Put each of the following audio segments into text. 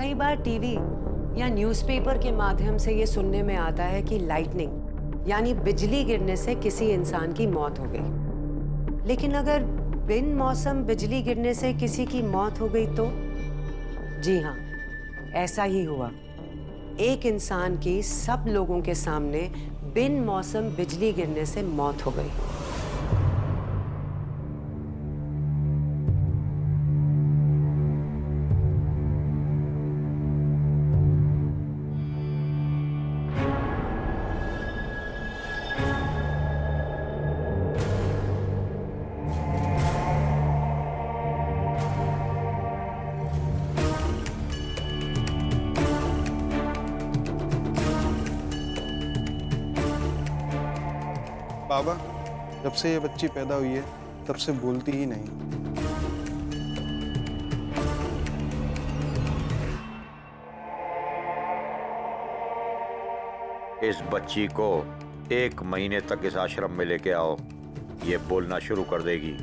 कई बार टीवी या न्यूज़पेपर के माध्यम से ये सुनने में आता है कि लाइटनिंग यानी बिजली गिरने से किसी इंसान की मौत हो गई। लेकिन अगर बिन मौसम बिजली गिरने से किसी की मौत हो गई तो? जी हाँ, ऐसा ही हुआ। एक इंसान की सब लोगों के सामने बिन मौसम बिजली गिरने से मौत हो गई। बाबा, जब से ये बच्ची पैदा हुई है तब से बोलती ही नहीं। इस बच्ची को 1 महीने तक इस आश्रम में लेके आओ, ये बोलना शुरू कर देगी।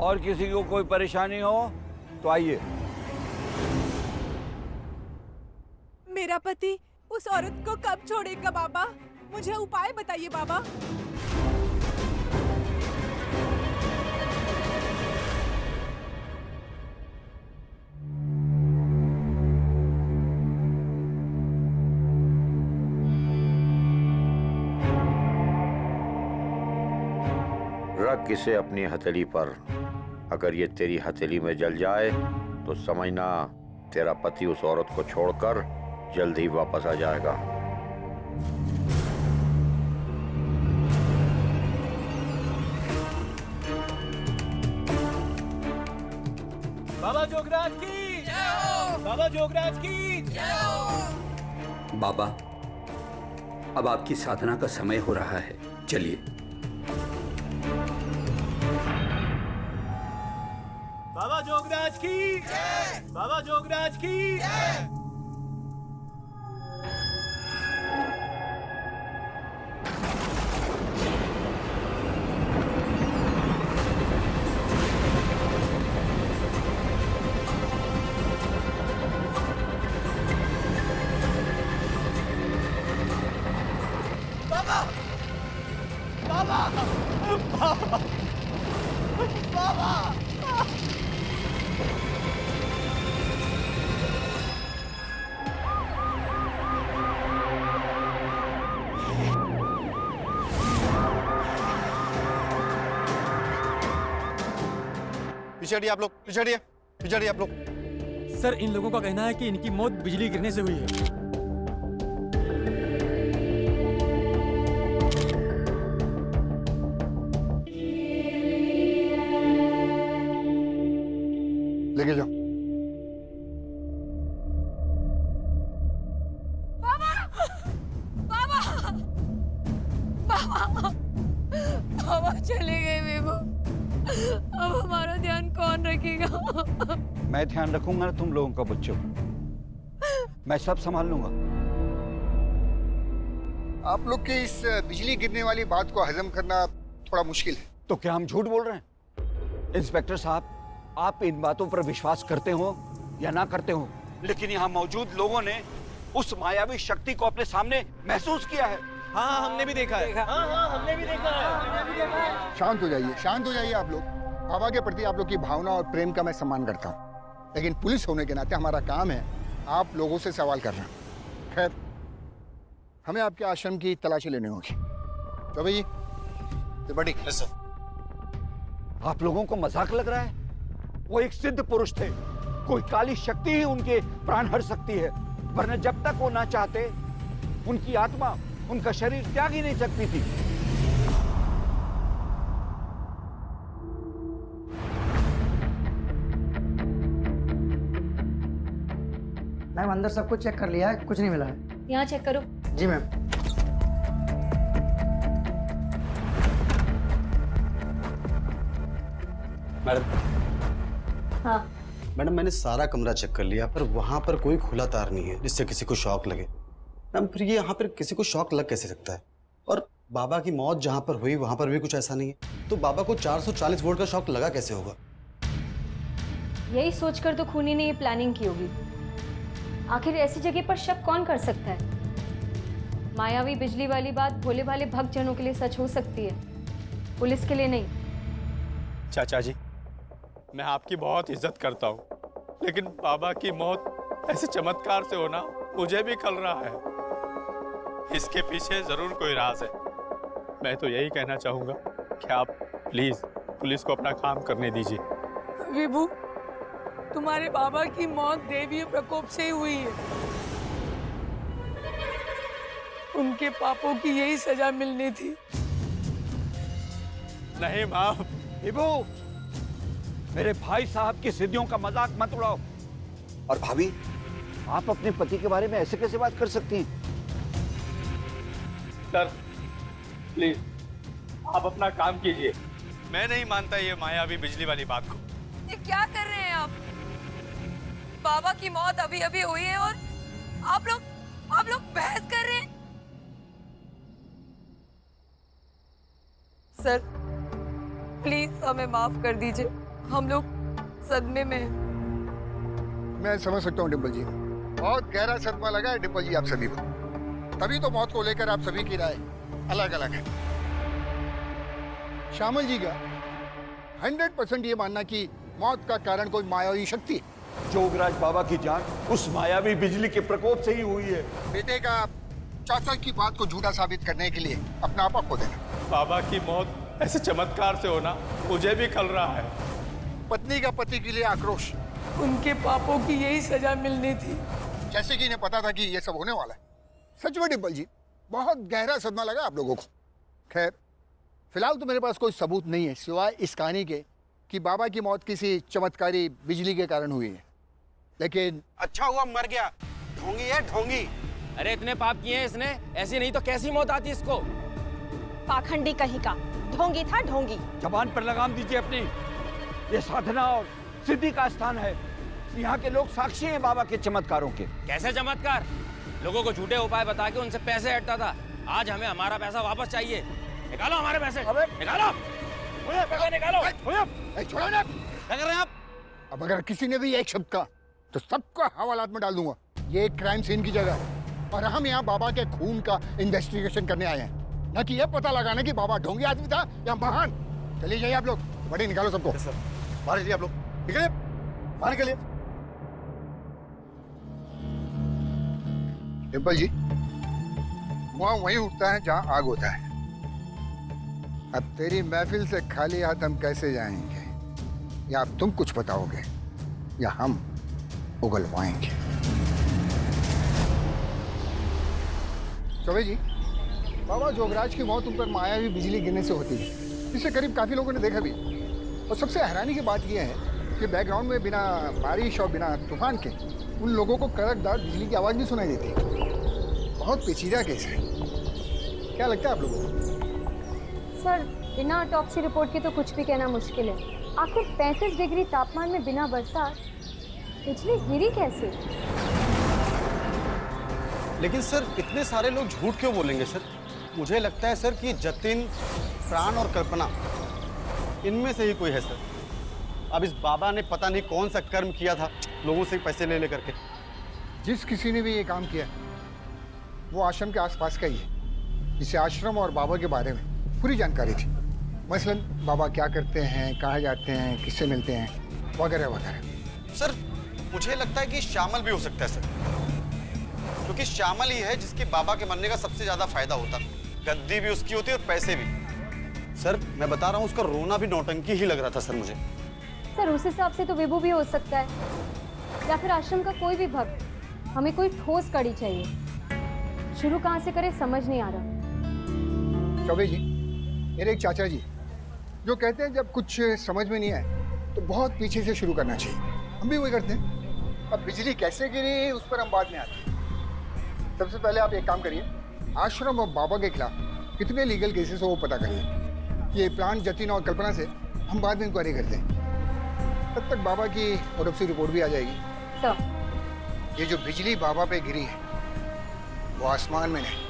और किसी को कोई परेशानी हो तो आइए। मेरा पति उस औरत को कब छोड़ेगा बाबा? मुझे उपाय बताइए बाबा। रख इसे अपनी हथेली पर। अगर ये तेरी हथेली में जल जाए तो समझना तेरा पति उस औरत को छोड़कर जल्द ही वापस आ जाएगा। बाबा जोगराज की जय हो! बाबा जोगराज की जय हो! बाबा, अब आपकी साधना का समय हो रहा है, चलिए। बाबा जोगराज की जय! बाबा जोगराज की जय! बाबा! बाबा! बाबा! बाबा! पीछे हटिए आप लोग, पीछे हटिए, पीछे हटिए आप लोग। सर, इन लोगों का कहना है कि इनकी मौत बिजली गिरने से हुई है। लेके जाओ। बाबा चले गए विभू। अब हमारा ध्यान कौन रखेगा? मैं ध्यान रखूंगा ना तुम लोगों का बच्चों। मैं सब संभाल लूंगा। आप लोग की इस बिजली गिरने वाली बात को हजम करना थोड़ा मुश्किल है। तो क्या हम झूठ बोल रहे हैं? इंस्पेक्टर साहब, आप इन बातों पर विश्वास करते हो या ना करते हो, लेकिन यहाँ मौजूद लोगों ने उस मायावी शक्ति को अपने सामने महसूस किया है। हाँ, हमने भी देखा है। हाँ, हमने भी देखा है। शांत हो जाइए, शांत हो जाइए आप लोग। बाबा के प्रति आप लोग की भावना और प्रेम का मैं सम्मान करता हूँ, लेकिन पुलिस होने के नाते हमारा काम है आप लोगों से सवाल करना। खैर, हमें आपके आश्रम की तलाशी लेनी होगी। तो भाई त्रिपाठी। आप लोगों को मजाक लग रहा है? वो एक सिद्ध पुरुष थे। कोई काली शक्ति ही उनके प्राण हर सकती है, वरना जब तक वो ना चाहते उनकी आत्मा उनका शरीर त्याग ही नहीं सकती थी। मैम, अंदर सब कुछ चेक कर लिया है, कुछ नहीं मिला है। यहाँ चेक करो। जी मैम। मैडम। हाँ मैडम, मैंने सारा कमरा चेक कर लिया, पर वहां पर कोई खुला तार नहीं है जिससे किसी को शॉक लगे। मैम फिर ये यहाँ पर किसी को शॉक लग कैसे सकता है? और बाबा की मौत जहाँ पर हुई वहाँ पर भी कुछ ऐसा नहीं है, तो बाबा को 440 वोल्ट का शॉक लगा कैसे होगा? यही सोचकर तो खूनी ने ये प्लानिंग की होगी। आखिर ऐसी जगह पर शक कौन कर सकता है? मायावी बिजली वाली बात भोले भाले भक्तजनों के लिए सच हो सकती है, पुलिस के लिए नहीं। चाचा जी, मैं आपकी बहुत इज्जत करता हूँ, लेकिन बाबा की मौत ऐसे चमत्कार से होना मुझे भी खल रहा है। इसके पीछे जरूर कोई राज है। मैं तो यही कहना चाहूंगा कि आप प्लीज पुलिस को अपना काम करने दीजिए। विभू, तुम्हारे बाबा की मौत देवीय प्रकोप से ही हुई है। उनके पापों की यही सजा मिलनी थी। नहीं माँ। विभू, मेरे भाई साहब की सिद्धियों का मजाक मत उड़ाओ। और भाभी, आप अपने पति के बारे में ऐसे कैसे बात कर सकती हैं? सर प्लीज आप अपना काम कीजिए। मैं नहीं मानता ये मायावी बिजली वाली बात को। ये क्या कर रहे हैं आप? बाबा की मौत अभी अभी हुई है और आप लोग बहस कर रहे हैं। सर प्लीज हमें माफ कर दीजिए, हम लोग सदमे में हैं। मैं समझ सकता हूँ डिम्पल जी, बहुत गहरा सदमा लगा है डिम्पल जी आप सभी को, तभी तो मौत को लेकर आप सभी की राय अलग अलग है। श्यामल जी का 100% ये मानना कि मौत का कारण कोई मायावी शक्ति है। जोगराज बाबा की जान उस मायावी बिजली के प्रकोप से ही हुई है। बेटे का चाचा की बात को झूठा साबित करने के लिए अपना आपा खो देना। बाबा की मौत ऐसे चमत्कार से होना मुझे भी खल रहा है। पत्नी का पति के लिए आक्रोश, उनके पापों की यही सजा मिलनी थी। जैसे कि इन्हें पता था कि ये सब होने वाला है। सच में डिम्पल जी, बहुत गहरा सदमा लगा आप लोगों को। खैर, फिलहाल तो मेरे पास कोई सबूत नहीं है सिवाय इस कहानी के कि बाबा की मौत किसी चमत्कारी बिजली के कारण हुई है, लेकिन अच्छा हुआ मर गया। ढोंगी है ढोंगी। अरे इतने पाप किए हैं इसने, ऐसी नहीं तो कैसी मौत आती इसको? पाखंडी कहीं का, ढोंगी था ढोंगी। जबान पर लगाम दीजिए अपनी। ये साधना और सिद्धि का स्थान है। यहाँ के लोग साक्षी हैं बाबा के चमत्कारों के। कैसे चमत्कार? लोगों को झूठे उपाय बता के उनसे पैसे हटता था। आज हमें हमारा पैसा वापस चाहिए। निकालो हमारे पैसे। निकालो। पैसे निकालो। छोड़ो ना। क्या कर रहे हैं आप? अब अगर किसी ने भी एक शब्द कहा तो सबको हवालात में डाल दूंगा। ये एक क्राइम सीन की जगह है और हम यहाँ बाबा के खून का इन्वेस्टिगेशन करने आए हैं, न कि यह पता लगाना कि बाबा ढोंगी आदमी था या महान। चलिए जाइए आप लोग, बड़े निकालो सबको। बाहर चलिए आप लोग, निकलिए बाहर निकलिए। डिम्पल जी, धुआं वहीं उठता है जहाँ आग होता है। अब तेरी महफिल से खाली हाथ हम कैसे जाएंगे? या अब तुम कुछ बताओगे या हम उगलवाएंगे? चौबे जी, बाबा जोगराज की मौत उन पर मायावी बिजली गिरने से होती है। इससे करीब काफी लोगों ने देखा भी। और सबसे हैरानी की बात यह है कि बैकग्राउंड में बिना बारिश और बिना तूफान के उन लोगों को कड़कदार बिजली की आवाज़ भी सुनाई देती है। बहुत पेचीदा केस है। क्या लगता है आप लोगों को? सर, बिना ऑटोप्सी रिपोर्ट के तो कुछ भी कहना मुश्किल है। आखिर 35 डिग्री तापमान में बिना बरसात बिजली गिरी कैसे? लेकिन सर, इतने सारे लोग झूठ क्यों बोलेंगे सर? मुझे लगता है सर कि जतिन, प्राण और कल्पना, इनमें से ही कोई है सर। अब इस बाबा ने पता नहीं कौन सा कर्म किया था लोगों से पैसे ले करके। जिस किसी ने भी ये काम किया वो आश्रम के आसपास का ही है, जिसे आश्रम और बाबा के बारे में पूरी जानकारी थी। मसलन बाबा क्या करते हैं, कहाँ जाते हैं, किससे मिलते हैं, वगैरह वगैरह। सर, मुझे लगता है कि श्यामल भी हो सकता है सर, क्योंकि श्यामल ही है जिसके बाबा के मरने का सबसे ज्यादा फायदा होता। गद्दी भी उसकी होती है और पैसे भी। सर, मैं बता रहा हूँ, उसका रोना भी नौटंकी ही लग रहा था सर मुझे। सर, उस हिसाब से तो विभू भी हो सकता है, या फिर आश्रम का कोई भी भक्त। हमें कोई ठोस कड़ी चाहिए। शुरू कहाँ से करें समझ नहीं आ रहा। चौबे जी, मेरे एक चाचा जी जो कहते हैं जब कुछ समझ में नहीं आए तो बहुत पीछे से शुरू करना चाहिए। हम भी वही करते हैं। अब बिजली कैसे गिरी उस पर हम बाद में आते हैं। सबसे पहले आप एक काम करिए, आश्रम और बाबा के खिलाफ कितने लीगल केसेस हो वो पता करिए। ये प्लान जतिन और कल्पना से हम बाद में इंक्वायरी करते हैं। तब तक बाबा की ऑटोप्सी रिपोर्ट भी आ जाएगी। सर, ये जो बिजली बाबा पे गिरी है वो आसमान में नहीं,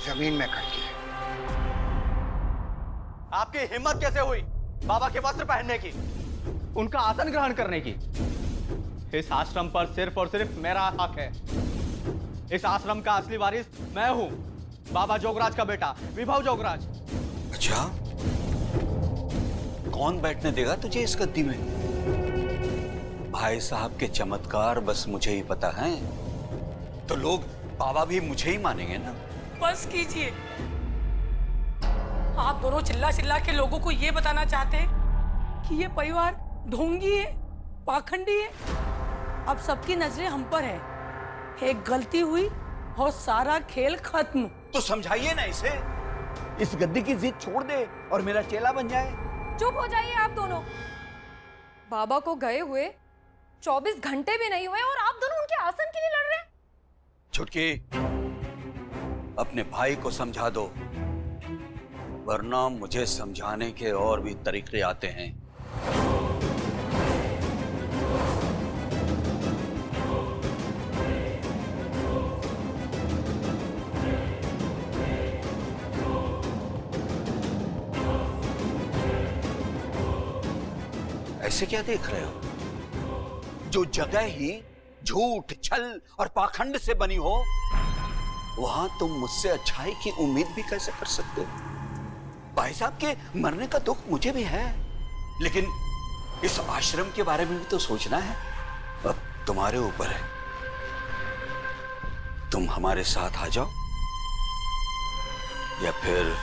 जमीन में खड़की है। आपकी हिम्मत कैसे हुई बाबा के वस्त्र पहनने की, उनका आसन ग्रहण करने की? इस आश्रम पर सिर्फ और सिर्फ मेरा हक है। इस आश्रम का असली वारिस मैं हूं, बाबा जोगराज का बेटा विभव जोगराज। अच्छा, कौन बैठने देगा तुझे इस गद्दी में? भाई साहब के चमत्कार बस मुझे ही पता है, तो लोग बाबा भी मुझे ही मानेंगे ना। बस कीजिए। आप दोनों चिल्ला चिल्ला के लोगों को ये बताना चाहते हैं कि ये परिवार ढोंगी है, पाखंडी है। अब सबकी नजरें हम पर है। एक गलती हुई और सारा खेल खत्म। तो समझाइए ना इसे, इस गद्दी की जिद छोड़ दे और मेरा चेला बन जाए। चुप हो जाइए आप दोनों। बाबा को गए हुए 24 घंटे भी नहीं हुए और आप दोनों उनके आसन के लिए लड़ रहे हैं। छुटकी, अपने भाई को समझा दो, वरना मुझे समझाने के और भी तरीके आते हैं। ऐसे क्या देख रहे हो? जो जगह ही झूठ, छल और पाखंड से बनी हो, वहां तुम मुझसे अच्छाई की उम्मीद भी कैसे कर सकते हो? भाई साहब के मरने का दुख मुझे भी है, लेकिन इस आश्रम के बारे में भी तो सोचना है। अब तुम्हारे ऊपर है, तुम हमारे साथ आ जाओ या फिर।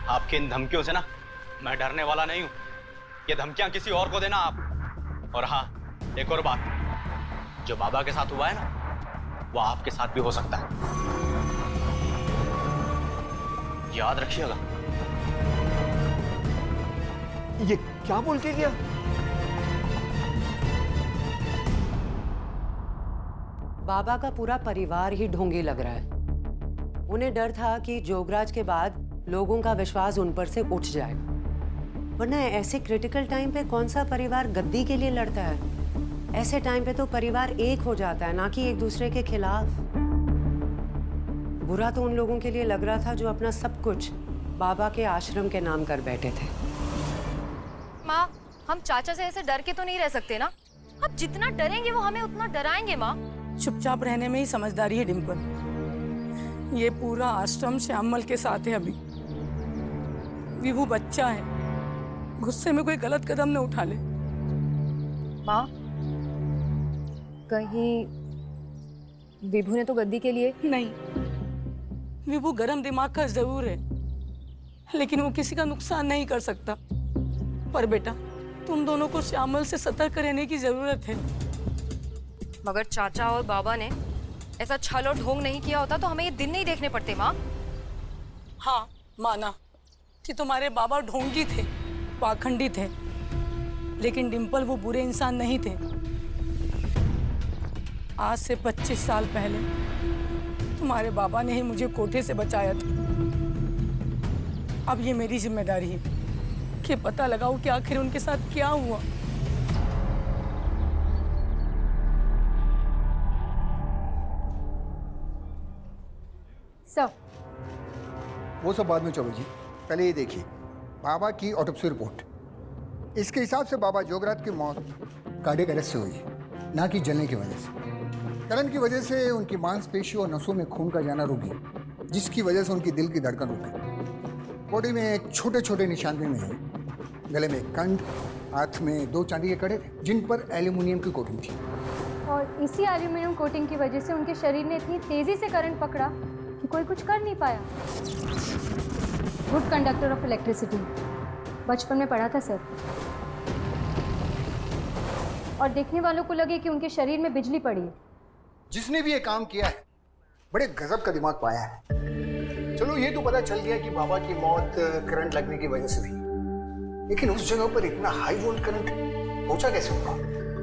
आपकी इन धमकियों से ना मैं डरने वाला नहीं हूं। ये धमकियां किसी और को देना आप। और हाँ, एक और बात, जो बाबा के साथ हुआ है ना, वो आपके साथ भी हो सकता है, याद रखिएगा। ये क्या बोल के गया? बाबा का पूरा परिवार ही ढोंगी लग रहा है। उन्हें डर था कि जोगराज के बाद लोगों का विश्वास उन पर से उठ जाएगा, वरना ऐसे क्रिटिकल टाइम पे कौन सा परिवार गद्दी के लिए लड़ता है? ऐसे टाइम पे तो परिवार एक हो जाता है, ना कि एक दूसरे के खिलाफ। बुरा तो उन लोगों के लिए लग रहा था जो अपना सब कुछ बाबा के आश्रम के नाम कर बैठे थे। माँ, हम चाचा से ऐसे डर के तो नहीं रह सकते ना। अब जितना डरेंगे वो हमें उतना डराएंगे। माँ, चुपचाप रहने में ही समझदारी है डिम्पल। ये पूरा आश्रम श्यामल के साथ है। अभी विभू बच्चा है, गुस्से में कोई गलत कदम न उठा ले। माँ, कहीं विभू ने तो गद्दी के लिए नहीं, विभू गरम दिमाग का जरूर है, लेकिन वो किसी का नुकसान नहीं कर सकता। पर बेटा, तुम दोनों को श्यामल से सतर्क रहने की जरूरत है। मगर चाचा और बाबा ने ऐसा छल और ढोंग नहीं किया होता तो हमें ये दिन नहीं देखने पड़ते। माँ, हाँ, माना कि तुम्हारे बाबा ढोंगी थे, पाखंडी थे, लेकिन डिम्पल वो बुरे इंसान नहीं थे। आज से 25 साल पहले तुम्हारे बाबा ने ही मुझे कोठे से बचाया था। अब ये मेरी जिम्मेदारी है कि पता लगाओ कि आखिर उनके साथ क्या हुआ। सर, वो सब बाद में चौबे जी, पहले ये देखिए बाबा की ऑटोप्सी रिपोर्ट। इसके हिसाब से बाबा जोगराज की मौत कार्डियक अरेस्ट से हुई है, ना कि जलने की वजह से। करंट की वजह से उनकी मांसपेशी और नसों में खून का जाना रुक गया, जिसकी वजह से उनकी दिल की धड़कन रुक गई। बॉडी में छोटे छोटे निशान भी मिले, गले में कंठ, हाथ में 2 चांदी के कड़े जिन पर एल्यूमिनियम की कोटिंग थी। और इसी एल्यूमिनियम कोटिंग की वजह से उनके शरीर ने इतनी तेजी से करंट पकड़ा कि कोई कुछ कर नहीं पाया। गुड कंडक्टर ऑफ इलेक्ट्रिसिटी, बचपन में पढ़ा था सर। और देखने वालों को लगे कि उनके शरीर में बिजली पड़ी है। जिसने भी ये काम किया है बड़े गजब का दिमाग पाया है। चलो ये तो पता चल गया कि बाबा की मौत करंट लगने की वजह से हुई, लेकिन उस जगह पर इतना हाई वोल्ट करंट पहुंचा कैसे होगा?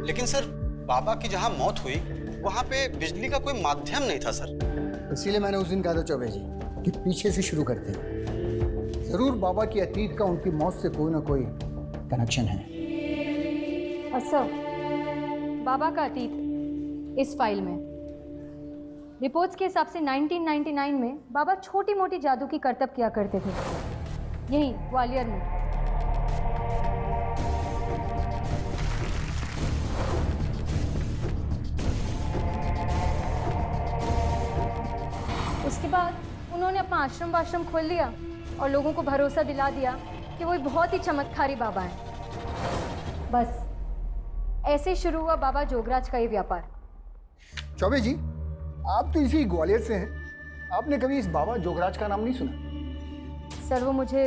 लेकिन सर, बाबा की जहां मौत हुई वहां पे बिजली का कोई माध्यम नहीं था सर। इसीलिए मैंने उस दिन कहा था चौबे जी कि पीछे से शुरू करते हैं। जरूर बाबा की अतीत का उनकी मौत से कोई ना कोई कनेक्शन है। और सर, बाबा का अतीत इस फाइल में। रिपोर्ट्स के हिसाब से 1999 में बाबा छोटी मोटी जादू की करतब किया करते थे, यहीं ग्वालियर में। उसके बाद उन्होंने अपना आश्रम खोल लिया और लोगों को भरोसा दिला दिया कि वो बहुत ही चमत्कारी बाबा हैं। बस ऐसे शुरू हुआ बाबा जोगराज का ये व्यापार। चौबे जी, आप तो इसी ग्वालियर से हैं, आपने कभी इस बाबा जोगराज का नाम नहीं सुना? सर वो मुझे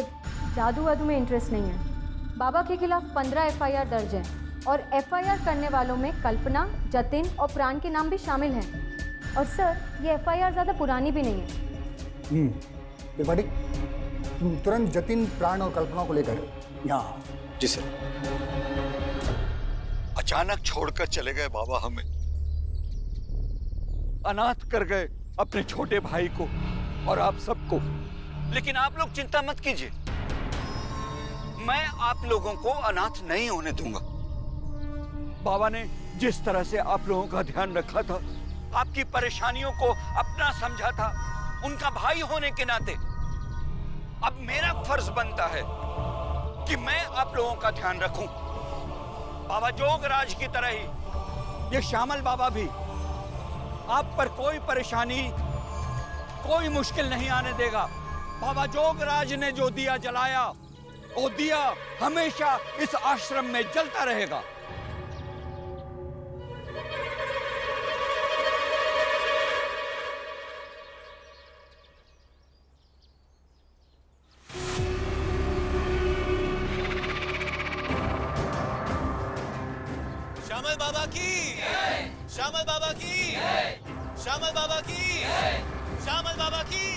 जादू वादू में इंटरेस्ट नहीं है। बाबा के खिलाफ 15 FIR दर्ज हैं और FIR करने वालों में कल्पना, जतिन और प्राण के नाम भी शामिल हैं। और सर ये FIR ज़्यादा पुरानी भी नहीं है। त्रिपाठी, तुम तुरंत जतिन, प्राण और कल्पना को लेकर यहाँ। जी सर। अचानक छोड़कर चले गए बाबा हमें, अनाथ कर गए अपने छोटे भाई को और आप सबको। लेकिन आप लोग चिंता मत कीजिए, मैं आप लोगों को अनाथ नहीं होने दूंगा। बाबा ने जिस तरह से आप लोगों का ध्यान रखा था, आपकी परेशानियों को अपना समझा था, उनका भाई होने के नाते अब मेरा फर्ज बनता है कि मैं आप लोगों का ध्यान रखूं। बाबा जोगराज की तरह ही ये श्यामल बाबा भी आप पर कोई परेशानी, कोई मुश्किल नहीं आने देगा। बाबा जोगराज ने जो दिया जलाया, वो दिया हमेशा इस आश्रम में जलता रहेगा। श्यामल बाबा की, श्यामल बाबा की, श्यामल बाबा की, श्यामल बाबा की।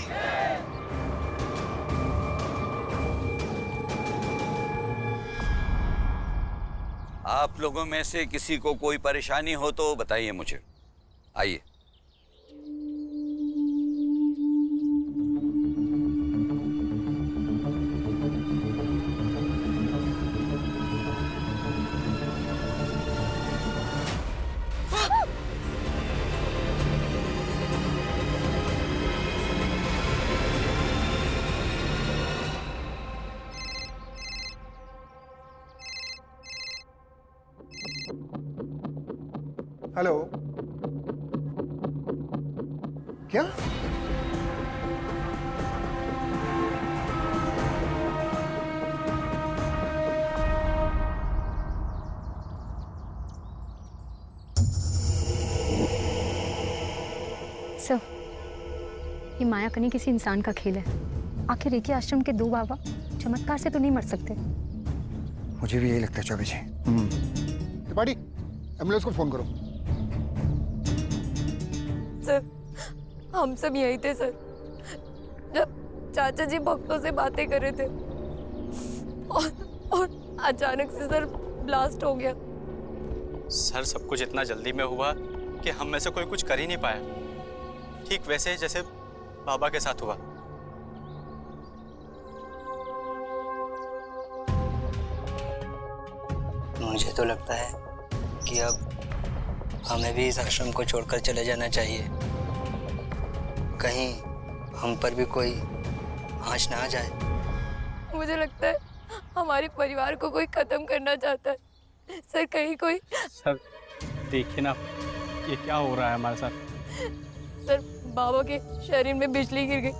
आप लोगों में से किसी को कोई परेशानी हो तो बताइए मुझे। आइए। हेलो, क्या? सर ये माया कनी किसी इंसान का खेल है। आखिर एक ही आश्रम के 2 बाबा चमत्कार से तो नहीं मर सकते। मुझे भी यही लगता है चौबे जी। त्रिपाठी, एम्बुलेंस को फोन करो। सर हम सब यही थे सर, जब चाचा जी भक्तों से बातें कर रहे थे और अचानक से सर ब्लास्ट हो गया। सर सब कुछ इतना जल्दी में हुआ कि हम में से कोई कुछ कर ही नहीं पाया, ठीक वैसे जैसे बाबा के साथ हुआ। मुझे तो लगता है कि अब हमें भी इस आश्रम को छोड़कर चले जाना चाहिए। कहीं हम पर भी कोई आँच ना आ जाए। मुझे लगता है हमारे परिवार को कोई खत्म करना चाहता है सर। कहीं कोई। सर देखिए ना ये क्या हो रहा है हमारे साथ। सर बाबा के शरीर में बिजली गिर गई,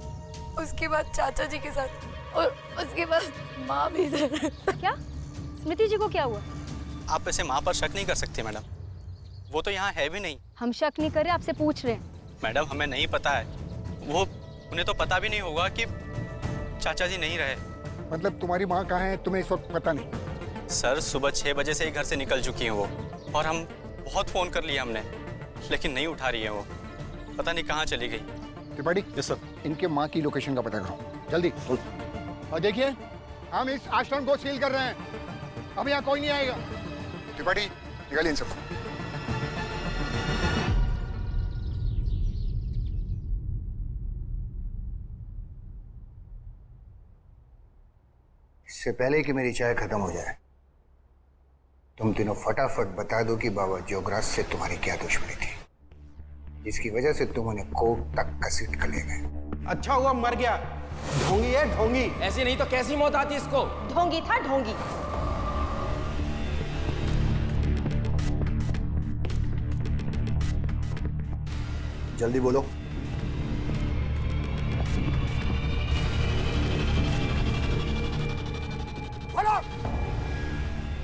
उसके बाद चाचा जी के साथ, और उसके बाद माँ भी सर। क्या स्मृति जी को क्या हुआ? आप ऐसे माँ पर शक नहीं कर सकती मैडम, वो तो यहाँ है भी नहीं। हम शक नहीं कर रहे, आपसे पूछ रहे हैं। मैडम हमें नहीं पता है, वो उन्हें तो पता भी नहीं होगा कि चाचा जी नहीं रहे। मतलब तुम्हारी माँ कहाँ है तुम्हें इस वक्त पता नहीं? सर सुबह 6 बजे से ही घर से निकल चुकी हैं वो, और हम बहुत फोन कर लिया हमने, लेकिन नहीं उठा रही है वो, पता नहीं कहाँ चली गई। Tripathi, yes sir. इनके माँ की लोकेशन का पता करो जल्दी। और देखिए हम इस आश्रम को सील कर रहे हैं, अब यहाँ कोई नहीं आएगा। त्रिपाठी निकालिए इन सबको। इससे पहले कि मेरी चाय खत्म हो जाए, तुम तीनों फटाफट बता दो कि बाबा जोगराज से तुम्हारी क्या दुश्मनी थी। जिसकी वजह से तुम उन्हें कोर्ट तक घसीट कर ले गए। अच्छा हुआ मर गया। ढोंगी है ढोंगी। ऐसी नहीं तो कैसी मौत आती इसको? ढोंगी था ढोंगी। जल्दी बोलो।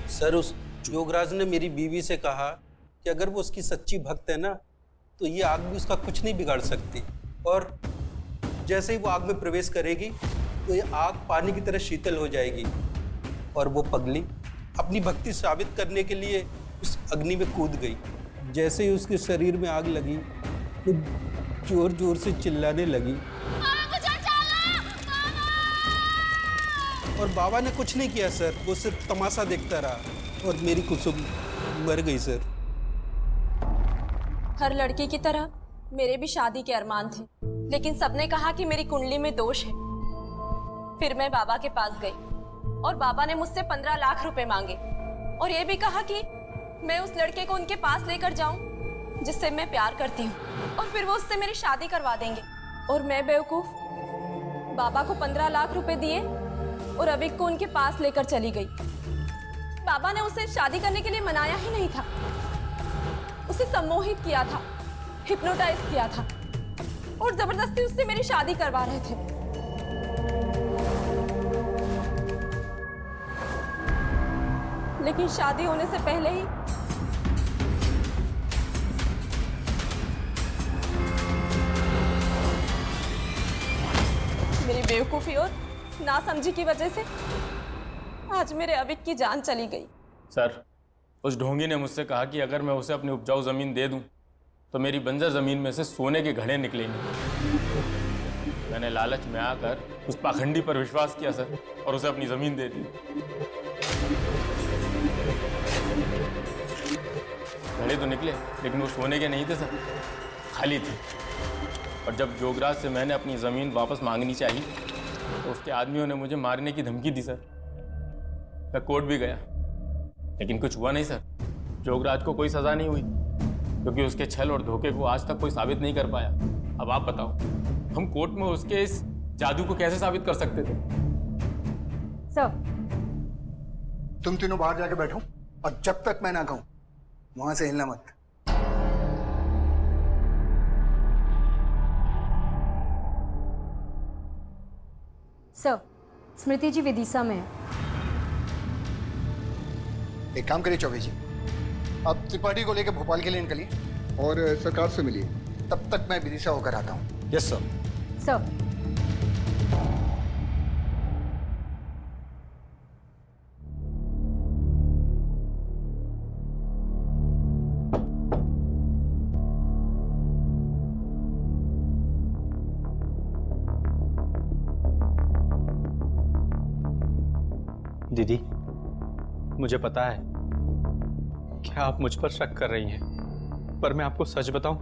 सर, उस योगराज ने मेरी बीवी से कहा कि अगर वो उसकी सच्ची भक्त है ना, तो ये आग भी उसका कुछ नहीं बिगाड़ सकती। और जैसे ही वो आग में प्रवेश करेगी तो ये आग पानी की तरह शीतल हो जाएगी और वो पगली अपनी भक्ति साबित करने के लिए उस अग्नि में कूद गई। जैसे ही उसके शरीर में आग लगी वो जोर जोर से चिल्लाने लगी। और बाबा ने कुछ नहीं किया सर, वो सिर्फ तमाशा देखता रहा और मेरी कुसुम मर गई सर। हर लड़की की तरह मेरे भी शादी के अरमान थे, लेकिन सबने कहा कि मेरी कुंडली में दोष है। फिर मैं बाबा के पास गई और बाबा ने मुझसे 15 लाख रुपए मांगे और ये भी कहा कि मैं उस लड़के को उनके पास लेकर जाऊं जिससे मैं प्यार करती हूँ और फिर वो उससे मेरी शादी करवा देंगे। और मैं बेवकूफ बाबा को 15 लाख रुपए दिए और अबिक को उनके पास लेकर चली गई। बाबा ने उसे शादी करने के लिए मनाया ही नहीं था, उसे सम्मोहित किया था, हिप्नोटाइज किया था और जबरदस्ती उससे मेरी शादी करवा रहे थे। लेकिन शादी होने से पहले ही मेरी बेवकूफी और नासमझी की वजह से आज मेरे अबिक की जान चली गई। सर, उस ढोंगी ने मुझसे कहा कि अगर मैं उसे अपनी उपजाऊ जमीन दे दूं तो मेरी बंजर जमीन में से सोने के घड़े निकलेंगे। मैंने लालच में आकर उस पाखंडी पर विश्वास किया सर और उसे अपनी जमीन दे दी। घड़े तो निकले लेकिन वो सोने के नहीं थे सर, खाली थे। और जब जोगराज से मैंने अपनी ज़मीन वापस मांगनी चाहिए तो उसके आदमियों ने मुझे मारने की धमकी दी सर। मैं कोर्ट भी गया लेकिन कुछ हुआ नहीं सर। जोगराज को कोई सज़ा नहीं हुई क्योंकि उसके छल और धोखे को आज तक कोई साबित नहीं कर पाया। अब आप बताओ, हम कोर्ट में उसके इस जादू को कैसे साबित कर सकते थे? सर, तुम तीनों बाहर जाके बैठो और जब तक मैं ना कहूं वहां से हिलना मत। सर, स्मृति जी विदिशा में है। एक काम करिए चौबे जी, आप त्रिपाठी को लेकर भोपाल के लिए निकलिए और सरकार से मिलिए। तब तक मैं विदिशा होकर आता हूँ। Yes sir. सर, दीदी, मुझे पता है कि आप मुझ पर शक कर रही हैं, पर मैं आपको सच बताऊं,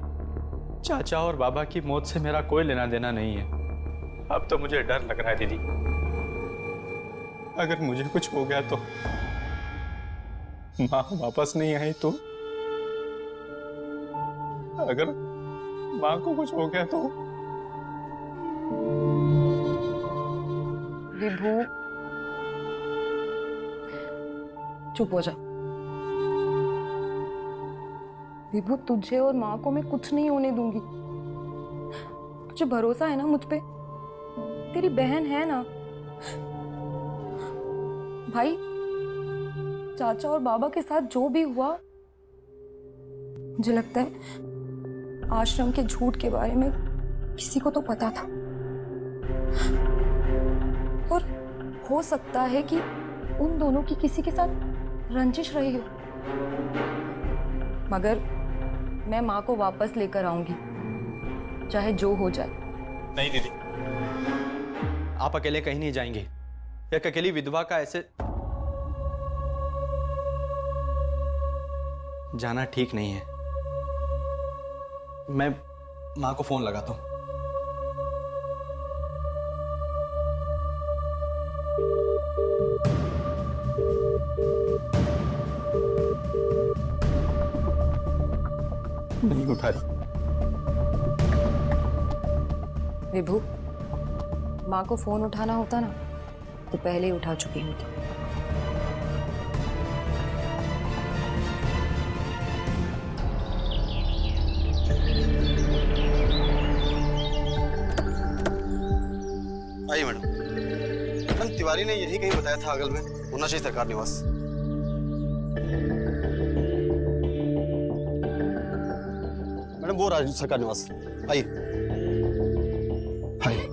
चाचा और बाबा की मौत से मेरा कोई लेना देना नहीं है। अब तो मुझे डर लग रहा है दीदी, अगर मुझे कुछ हो गया तो, माँ वापस नहीं आई तो, अगर माँ को कुछ हो गया तो। विभू, चुप हो जा। विभू, तुझे और माँ को मैं कुछ नहीं होने दूंगी। तुझे भरोसा है ना मुझ पे? तेरी बहन है ना। भाई, चाचा और बाबा के साथ जो भी हुआ, मुझे लगता है आश्रम के झूठ के बारे में किसी को तो पता था और हो सकता है कि उन दोनों की किसी के साथ रंजिश रही हो। मगर मैं माँ को वापस लेकर आऊंगी, चाहे जो हो जाए। नहीं दीदी, आप अकेले कहीं नहीं जाएंगे। एक अकेली विधवा का ऐसे जाना ठीक नहीं है। मैं माँ को फोन लगाता हूँ। नहीं उठा रही। विभू, माँ को फोन उठाना होता ना तो पहले ही उठा चुकी होती। आइए मैडम। मैडम तिवारी ने यही कहीं बताया था, अगल में होना चाहिए सरकार निवास। मैडम वो राज सरकार निवास, आइए। आइए।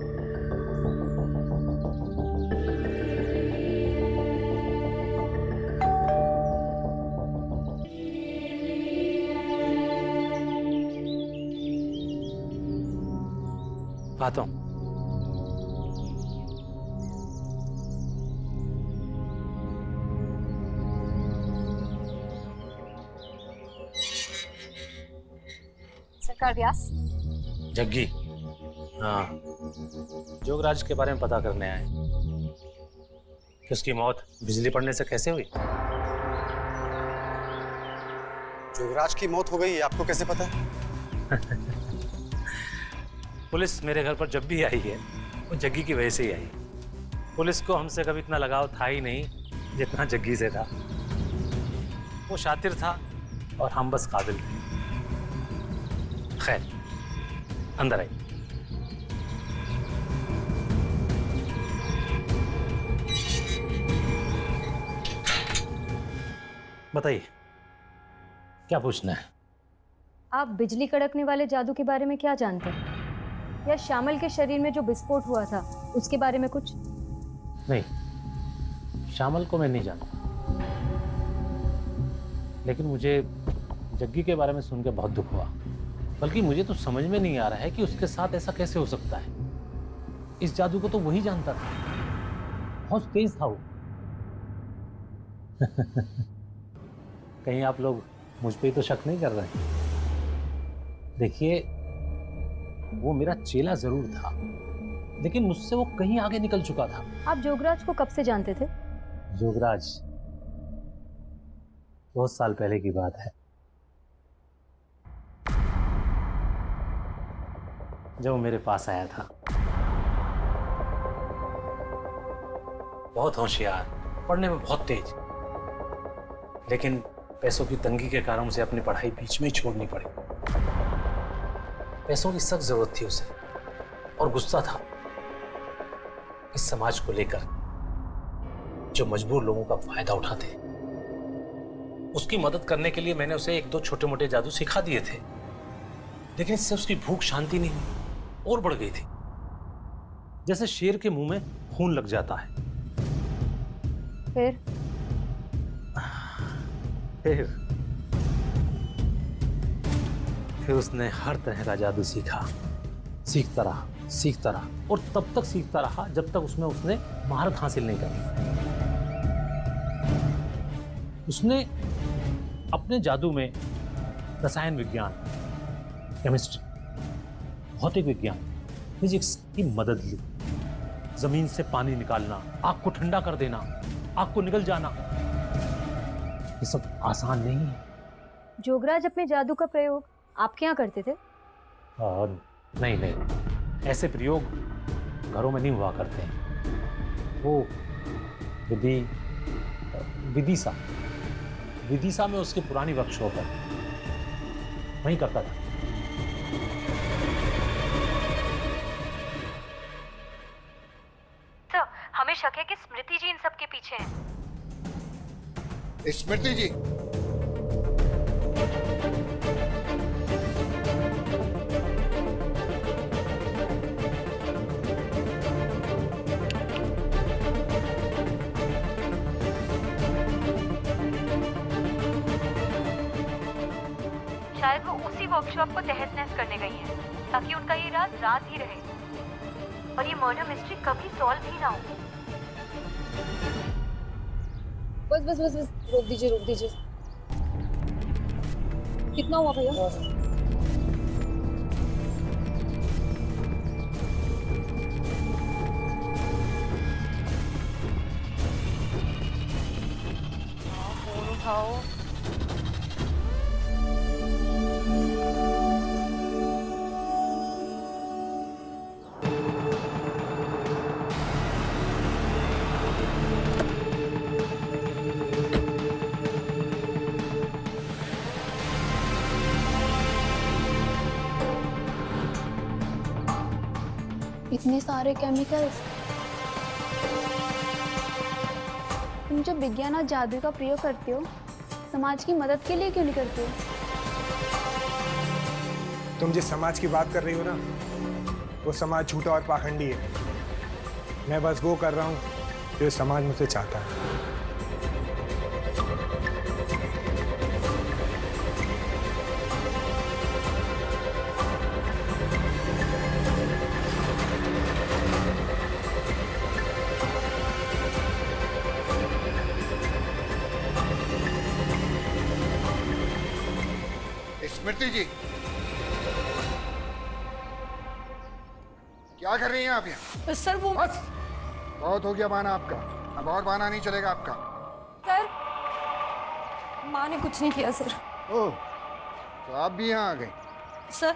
आता हूँ। सरकार व्यास। जग्गी, हाँ, जोगराज के बारे में पता करने आए कि उसकी मौत बिजली पड़ने से कैसे हुई। जोगराज की मौत हो गई, ये आपको कैसे पता है? पुलिस मेरे घर पर जब भी आई है वो जग्गी की वजह से ही आई। पुलिस को हमसे कभी इतना लगाव था ही नहीं जितना जग्गी से था। वो शातिर था और हम बस काबिल थे। खैर, अंदर आइए। बताइए, क्या पूछना है? आप बिजली कड़कने वाले जादू के बारे में क्या जानते हैं? या श्यामल के शरीर में जो विस्फोट हुआ था उसके बारे में कुछ? नहीं, श्यामल को मैं नहीं जानता, लेकिन मुझे जग्गी के बारे में सुनकर बहुत दुख हुआ। बल्कि मुझे तो समझ में नहीं आ रहा है कि उसके साथ ऐसा कैसे हो सकता है। इस जादू को तो वही जानता था, बहुत तेज था वो। कहीं आप लोग मुझ पे ही तो शक नहीं कर रहे हैं? देखिए, वो मेरा चेला जरूर था, लेकिन मुझसे वो कहीं आगे निकल चुका था। आप जोगराज को कब से जानते थे? जोगराज बहुत साल पहले की बात है, जब वो मेरे पास आया था। बहुत होशियार, पढ़ने में बहुत तेज, लेकिन पैसों की तंगी के कारण उसे अपनी पढ़ाई बीच में ही छोड़नी पड़ी। पैसों की सख्त जरूरत थी उसे और गुस्सा था इस समाज को लेकर जो मजबूर लोगों का फायदा उठाते। उसकी मदद करने के लिए मैंने उसे एक दो छोटे मोटे जादू सिखा दिए थे, लेकिन इससे उसकी भूख शांति नहीं हुई और बढ़ गई थी। जैसे शेर के मुंह में खून लग जाता है। फिर उसने हर तरह का जादू सीखा, सीखता रहा और तब तक सीखता रहा जब तक उसने महारत हासिल नहीं करी। उसने अपने जादू में रसायन विज्ञान, केमिस्ट्री, भौतिक विज्ञान, फिजिक्स की मदद ली। जमीन से पानी निकालना, आग को ठंडा कर देना, आग को निगल जाना, ये सब आसान नहीं है। जोगराज अपने जादू का प्रयोग आपके यहाँ करते थे? नहीं, ऐसे प्रयोग घरों में नहीं हुआ करते हैं। वो विदिशा में उसकी पुरानी वर्कशॉप है, वहीं करता था। सर, हमें शक है कि स्मृति जी इन सब के पीछे हैं। स्मृति जी, शायद वो उसी वर्कशॉप को तहस नहस करने गई हैं, ताकि उनका ये राज ही रहे और ये मर्डर मिस्ट्री कभी सॉल्व ही ना हो। बस रोक दीजिए। कितना हुआ भैया? फोन उठाओ। इतने सारे केमिकल्स। तुम जो विज्ञान और जादू का प्रयोग करते हो, समाज की मदद के लिए क्यों नहीं करते हो? तुम जिस समाज की बात कर रही हो ना, वो समाज झूठा और पाखंडी है। मैं बस वो कर रहा हूँ जो समाज मुझसे चाहता है। स्मृति जी, क्या कर रही हैं आप यहाँ? सर वो बस बहुत हो गया बहाना आपका, अब और बहाना नहीं चलेगा आपका। सर, माँ ने कुछ नहीं किया सर। ओह, तो आप भी यहाँ आ गए? सर,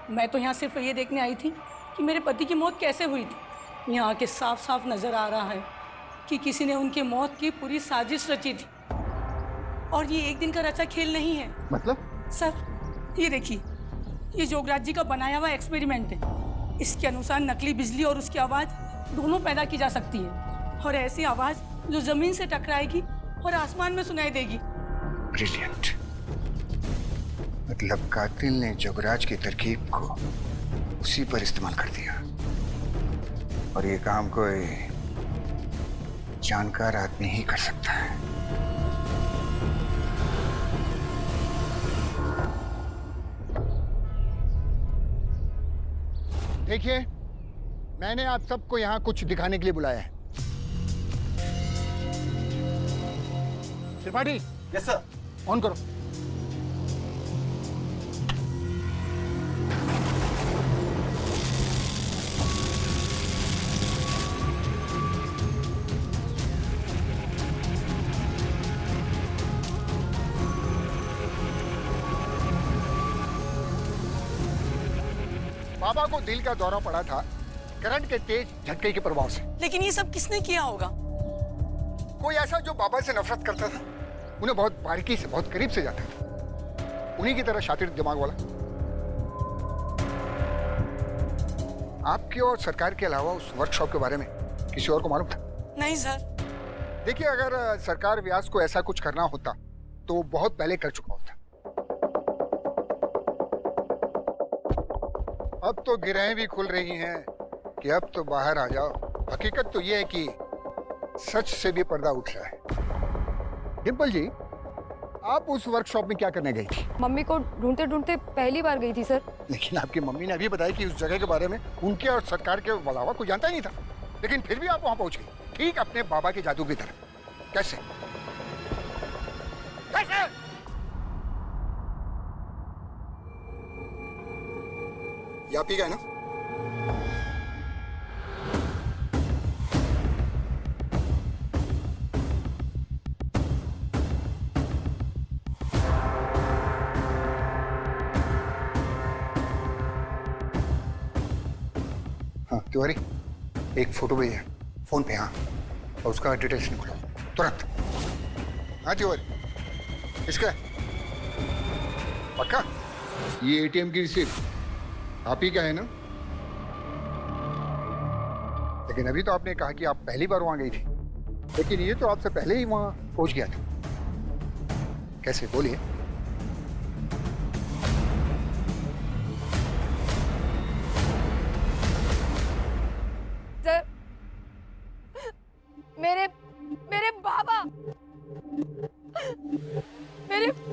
मैं तो यहाँ सिर्फ ये देखने आई थी कि मेरे पति की मौत कैसे हुई थी। यहाँ आके साफ साफ नजर आ रहा है कि किसी ने उनकी मौत की पूरी साजिश रची थी, और ये एक दिन का रचा खेल नहीं है। मतलब? सर, ये देखिए, ये जोगराज जी का बनाया हुआ एक्सपेरिमेंट है। इसके अनुसार नकली बिजली और उसकी आवाज दोनों पैदा की जा सकती है, और ऐसी आवाज जो जमीन से टकराएगी और आसमान में सुनाई देगी। ब्रिलियंट। मतलब कातिल ने जोगराज की तरकीब को उसी पर इस्तेमाल कर दिया, और ये काम कोई जानकार आदमी ही कर सकता है। देखिए, मैंने आप सबको यहाँ कुछ दिखाने के लिए बुलाया है। त्रिपाठी। Yes sir. ऑन करो। बाबा को दिल का दौरा पड़ा था करंट के तेज झटके के प्रभाव से। लेकिन ये सब किसने किया होगा? कोई ऐसा जो बाबा से नफरत करता था, उन्हें बहुत बारीकी से, बहुत करीब से जाता था, उन्हीं की तरह शातिर दिमाग वाला। आपके और सरकार के अलावा उस वर्कशॉप के बारे में किसी और को मालूम था? नहीं सर। देखिए, अगर सरकार व्यास को ऐसा कुछ करना होता तो वो बहुत पहले कर चुका होता। अब तो गिरहें भी खुल रही हैं कि अब तो बाहर आ जाओ। हकीकत तो ये है कि सच से भी पर्दा उठ रहा है। डिंपल जी, आप उस वर्कशॉप में क्या करने गई थी? मम्मी को ढूंढते ढूंढते पहली बार गई थी सर। लेकिन आपकी मम्मी ने अभी बताया कि उस जगह के बारे में उनके और सरकार के अलावा कोई जानता ही नहीं था, लेकिन फिर भी आप वहां पहुंच गई, ठीक अपने बाबा के जादू की तरह। कैसे? कैसे? ये आप ही का है ना? हाँ तिवारी, एक फोटो भेजिए फोन पे। हाँ, और उसका डिटेल्स निकालो तुरंत। हाँ तिवारी, इसका पक्का? ये एटीएम की रिसीप्ट आप ही का है ना? लेकिन अभी तो आपने कहा कि आप पहली बार वहां गई थी, लेकिन ये तो आपसे पहले ही वहां पहुंच गया था। कैसे, बोलिए। सर, मेरे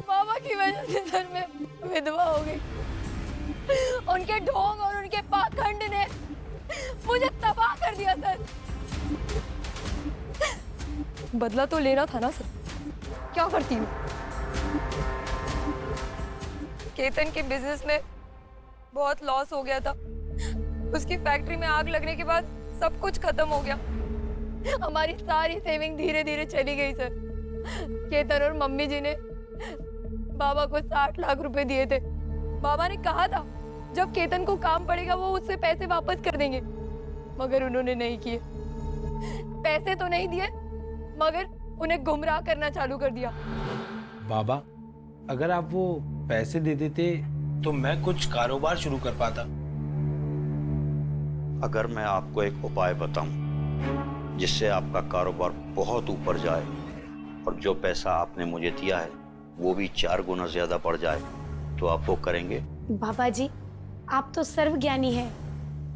बाबा की वजह से सर मैं विधवा हो गई। उनके ढोंग और उनके पाखंड ने मुझे तबाह कर दिया सर। बदला तो लेना था ना सर, क्या करती हूँ? केतन के बिजनेस में बहुत लॉस हो गया था। उसकी फैक्ट्री में आग लगने के बाद सब कुछ खत्म हो गया। हमारी सारी सेविंग धीरे धीरे चली गई सर। केतन और मम्मी जी ने बाबा को 60 लाख रुपए दिए थे। बाबा ने कहा था जब केतन को काम पड़ेगा वो उससे पैसे वापस कर देंगे, मगर उन्होंने नहीं किए। पैसे तो नहीं दिए, मगर उन्हें गुमराह करना चालू कर दिया। बाबा, अगर आप वो पैसे दे देते तो मैं कुछ कारोबार शुरू कर पाता। अगर मैं आपको एक उपाय बताऊं जिससे आपका कारोबार बहुत ऊपर जाए और जो पैसा आपने मुझे दिया है वो भी 4 गुना ज्यादा बढ़ जाए, तो आप वो करेंगे? बाबा जी, आप तो सर्वज्ञानी हैं।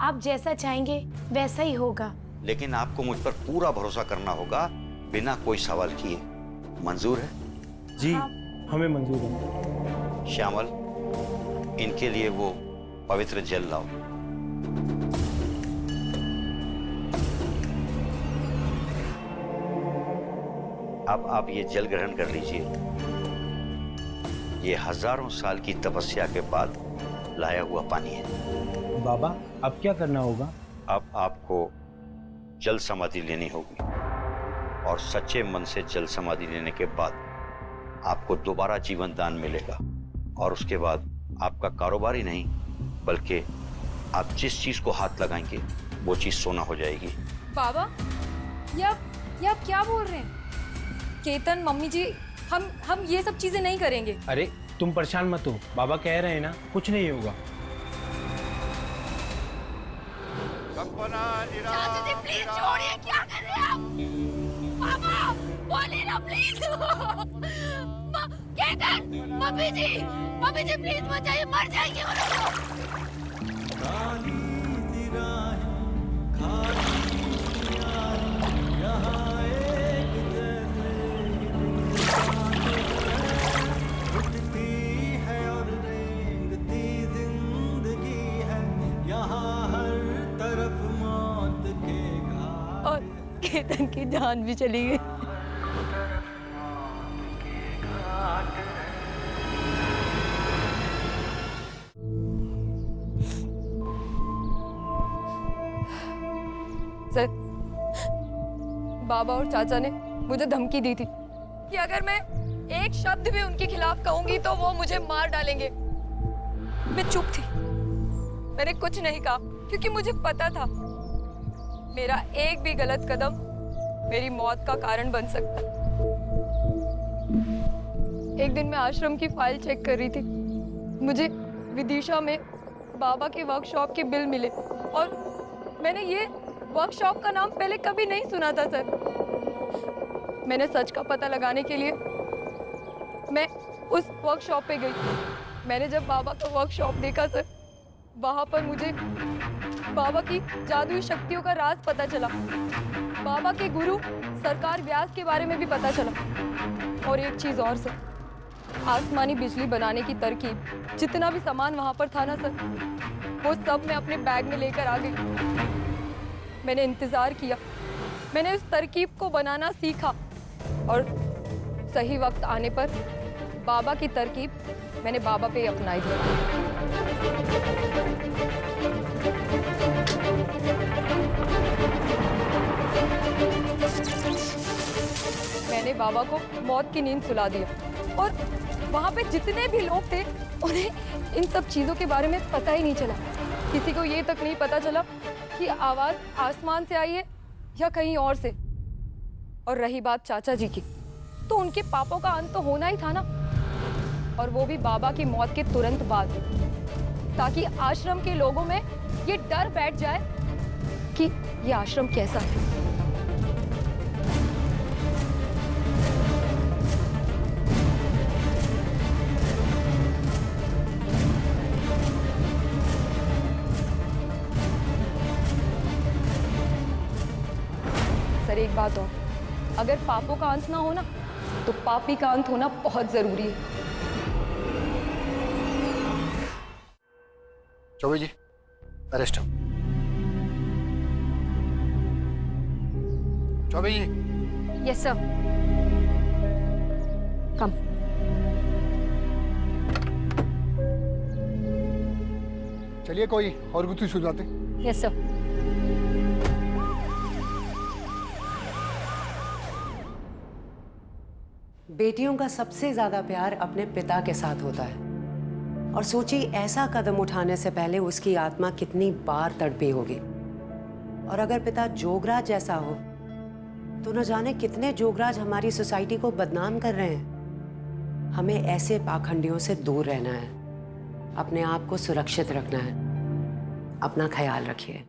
आप जैसा चाहेंगे वैसा ही होगा। लेकिन आपको मुझ पर पूरा भरोसा करना होगा, बिना कोई सवाल किए। मंजूर है? जी, हमें मंजूर है। श्यामल, इनके लिए वो पवित्र जल लाओ। अब आप ये जल ग्रहण कर लीजिए। ये हजारों साल की तपस्या के बाद लाया हुआ पानी है। बाबा, अब क्या करना होगा? अब आपको जल समाधि लेनी होगी और सच्चे मन से जल समाधि लेने के बाद आपको दोबारा जीवन दान मिलेगा और उसके बाद आपका कारोबार ही नहीं बल्कि आप जिस चीज को हाथ लगाएंगे वो चीज सोना हो जाएगी। बाबा, ये आप क्या बोल रहे हैं? केतन, मम्मी जी, हम ये सब चीजें नहीं करेंगे। अरे तुम परेशान मत हो, बाबा कह रहे हैं ना, कुछ नहीं होगा। चाचा जी प्लीज छोड़िए, क्या कर रहे हैं आप? पापा बोलिए ना प्लीज। केतन, मम्मी जी प्लीज बचाइए, मर जाएंगे वो लोग। और केतन की जान भी चली गई। सर, बाबा और चाचा ने मुझे धमकी दी थी कि अगर मैं एक शब्द भी उनके खिलाफ कहूंगी तो वो मुझे मार डालेंगे। मैं चुप थी, मैंने कुछ नहीं कहा क्योंकि मुझे पता था मेरा एक भी गलत कदम मेरी मौत का कारण बन सकता। एक दिन मैं आश्रम की फाइल चेक कर रही थी, मुझे विदिशा में बाबा के वर्कशॉप के बिल मिले और मैंने ये वर्कशॉप का नाम पहले कभी नहीं सुना था सर। मैंने सच का पता लगाने के लिए मैं उस वर्कशॉप पे गई। मैंने जब बाबा का वर्कशॉप देखा सर, वहां पर मुझे बाबा की जादुई शक्तियों का राज पता चला। बाबा के गुरु सरकार व्यास के बारे में भी पता चला। और एक चीज और सर, आसमानी बिजली बनाने की तरकीब, जितना भी सामान वहां पर था ना सर, वो सब मैं अपने बैग में लेकर आ गई। मैंने इंतजार किया, मैंने उस तरकीब को बनाना सीखा और सही वक्त आने पर बाबा की तरकीब मैंने बाबा पे अपनाई थी। मैंने बाबा को मौत की नींद सुला दिया और वहां पे जितने भी लोग थे उन्हें इन सब चीजों के बारे में पता ही नहीं चला। किसी को ये तक नहीं पता चला कि आवाज आसमान से आई है या कहीं और से। और रही बात चाचा जी की, तो उनके पापों का अंत तो होना ही था ना, और वो भी बाबा की मौत के तुरंत बाद, ताकि आश्रम के लोगों में ये डर बैठ जाए कि ये आश्रम कैसा है। सर, एक बात और, अगर पापों का अंत ना होना तो पापी का अंत होना बहुत जरूरी है। चौबे जी, अरेस्ट हो। Choubey ji. Yes sir. Come. चलिए, कोई और गुत्थी सुलझाते। Yes sir. बेटियों का सबसे ज्यादा प्यार अपने पिता के साथ होता है, और सोचिए ऐसा कदम उठाने से पहले उसकी आत्मा कितनी बार तड़पी होगी। और अगर पिता जोगराज जैसा हो तो न जाने कितने जोगराज हमारी सोसाइटी को बदनाम कर रहे हैं। हमें ऐसे पाखंडियों से दूर रहना है, अपने आप को सुरक्षित रखना है। अपना ख्याल रखिए।